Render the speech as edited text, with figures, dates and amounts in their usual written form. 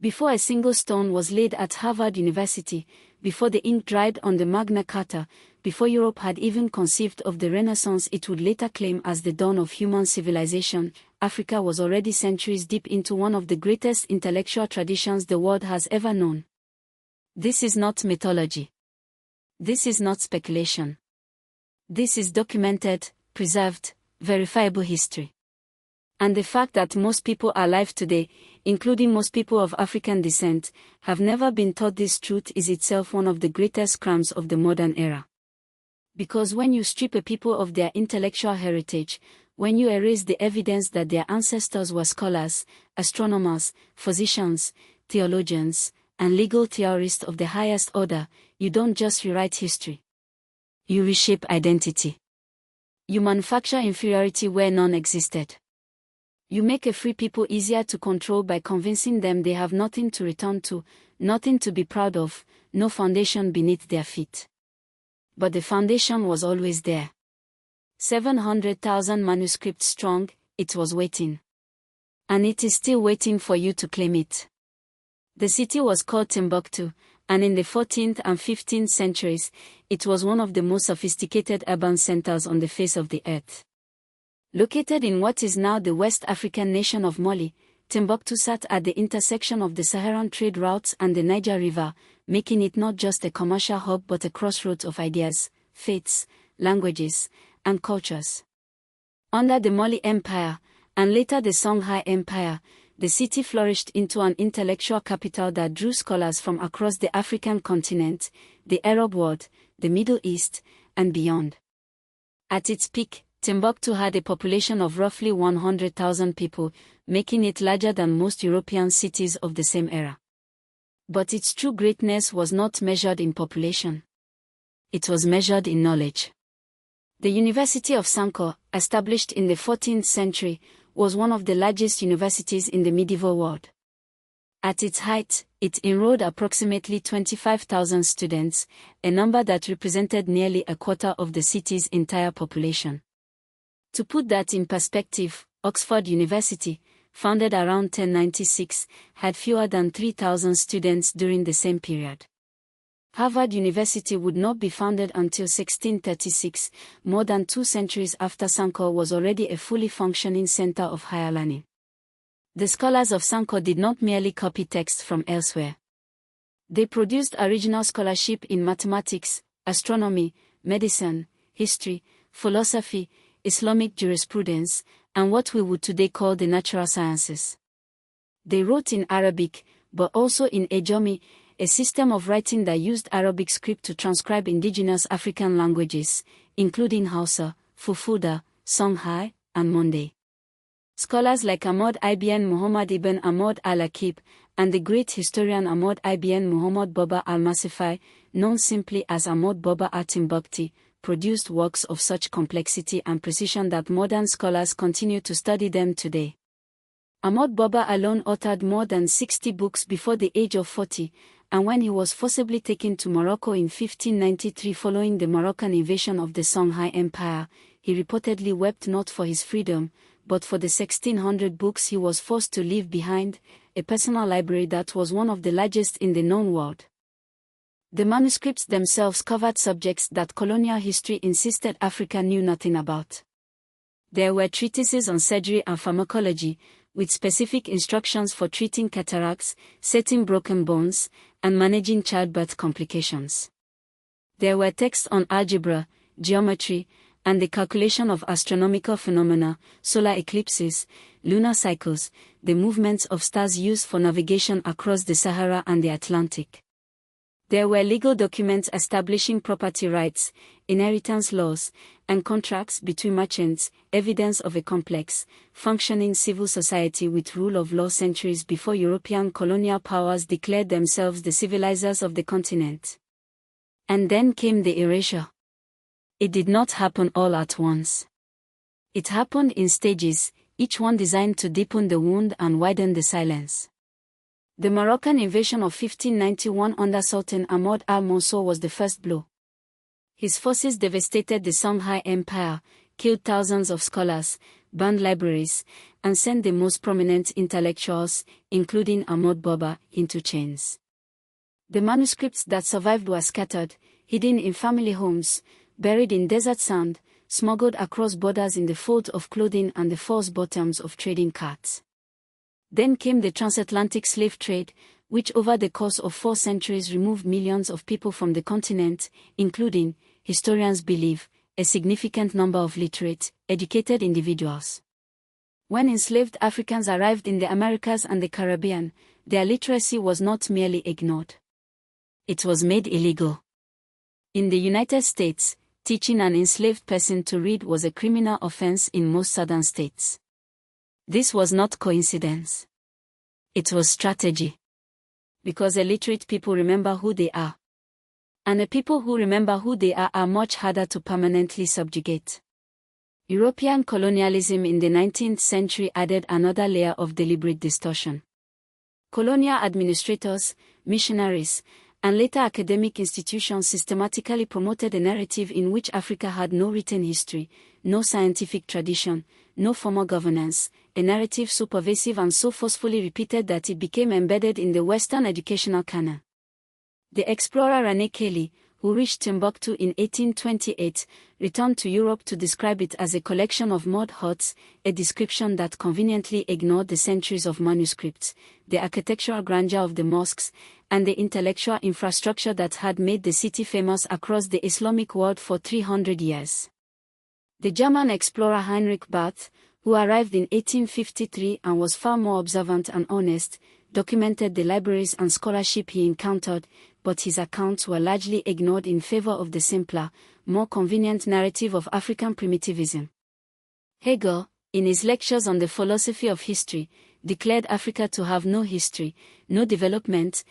Before a single stone was laid at Harvard University, before the ink dried on the Magna Carta, before Europe had even conceived of the Renaissance it would later claim as the dawn of human civilization, Africa was already centuries deep into one of the greatest intellectual traditions the world has ever known. This is not mythology. This is not speculation. This is documented, preserved, verifiable history. And the fact that most people alive today, including most people of African descent, have never been taught this truth is itself one of the greatest crimes of the modern era. Because when you strip a people of their intellectual heritage, when you erase the evidence that their ancestors were scholars, astronomers, physicians, theologians, and legal theorists of the highest order, you don't just rewrite history. You reshape identity. You manufacture inferiority where none existed. You make a free people easier to control by convincing them they have nothing to return to, nothing to be proud of, no foundation beneath their feet. But the foundation was always there. 700,000 manuscripts strong, it was waiting. And it is still waiting for you to claim it. The city was called Timbuktu, and in the 14th and 15th centuries, it was one of the most sophisticated urban centers on the face of the earth. Located in what is now the West African nation of Mali, Timbuktu sat at the intersection of the Saharan trade routes and the Niger River, making it not just a commercial hub but a crossroads of ideas, faiths, languages, and cultures. Under the Mali Empire, and later the Songhai Empire, the city flourished into an intellectual capital that drew scholars from across the African continent, the Arab world, the Middle East, and beyond. At its peak, Timbuktu had a population of roughly 100,000 people, making it larger than most European cities of the same era. But its true greatness was not measured in population. It was measured in knowledge. The University of Sankore, established in the 14th century, was one of the largest universities in the medieval world. At its height, it enrolled approximately 25,000 students, a number that represented nearly a quarter of the city's entire population. To put that in perspective, Oxford University, founded around 1096, had fewer than 3,000 students during the same period. Harvard University would not be founded until 1636, more than 2 centuries after Sankore was already a fully functioning center of higher learning. The scholars of Sankore did not merely copy texts from elsewhere. They produced original scholarship in mathematics, astronomy, medicine, history, philosophy, Islamic jurisprudence, and what we would today call the natural sciences. They wrote in Arabic, but also in Ajami, a system of writing that used Arabic script to transcribe indigenous African languages, including Hausa, Fulfulde, Songhai, and Monde. Scholars like Ahmad ibn Muhammad ibn Ahmad al-Akib, and the great historian Ahmad ibn Muhammad Baba al-Masifai, known simply as Ahmad Baba at-Timbuktu, produced works of such complexity and precision that modern scholars continue to study them today. Ahmad Baba alone authored more than 60 books before the age of 40, and when he was forcibly taken to Morocco in 1593 following the Moroccan invasion of the Songhai Empire, he reportedly wept not for his freedom, but for the 1,600 books he was forced to leave behind, a personal library that was one of the largest in the known world. The manuscripts themselves covered subjects that colonial history insisted Africa knew nothing about. There were treatises on surgery and pharmacology, with specific instructions for treating cataracts, setting broken bones, and managing childbirth complications. There were texts on algebra, geometry, and the calculation of astronomical phenomena, solar eclipses, lunar cycles, the movements of stars used for navigation across the Sahara and the Atlantic. There were legal documents establishing property rights, inheritance laws, and contracts between merchants, evidence of a complex, functioning civil society with rule of law centuries before European colonial powers declared themselves the civilizers of the continent. And then came the erasure. It did not happen all at once. It happened in stages, each one designed to deepen the wound and widen the silence. The Moroccan invasion of 1591 under Sultan Ahmad al-Mansur was the first blow. His forces devastated the Songhai Empire, killed thousands of scholars, burned libraries, and sent the most prominent intellectuals, including Ahmad Baba, into chains. The manuscripts that survived were scattered, hidden in family homes, buried in desert sand, smuggled across borders in the folds of clothing and the false bottoms of trading carts. Then came the transatlantic slave trade, which over the course of 4 centuries removed millions of people from the continent, including, historians believe, a significant number of literate, educated individuals. When enslaved Africans arrived in the Americas and the Caribbean, their literacy was not merely ignored. It was made illegal. In the United States, teaching an enslaved person to read was a criminal offense in most southern states. This was not coincidence. It was strategy. Because illiterate people remember who they are. And the people who remember who they are much harder to permanently subjugate. European colonialism in the 19th century added another layer of deliberate distortion. Colonial administrators, missionaries, and later academic institutions systematically promoted a narrative in which Africa had no written history, no scientific tradition, no formal governance, a narrative so pervasive and so forcefully repeated that it became embedded in the Western educational canon. The explorer René Caillie, who reached Timbuktu in 1828, returned to Europe to describe it as a collection of mud huts, a description that conveniently ignored the centuries of manuscripts, the architectural grandeur of the mosques, and the intellectual infrastructure that had made the city famous across the Islamic world for 300 years. The German explorer Heinrich Barth, who arrived in 1853 and was far more observant and honest, documented the libraries and scholarship he encountered, but his accounts were largely ignored in favor of the simpler, more convenient narrative of African primitivism. Hegel, in his lectures on the philosophy of history, declared Africa to have no history, no development,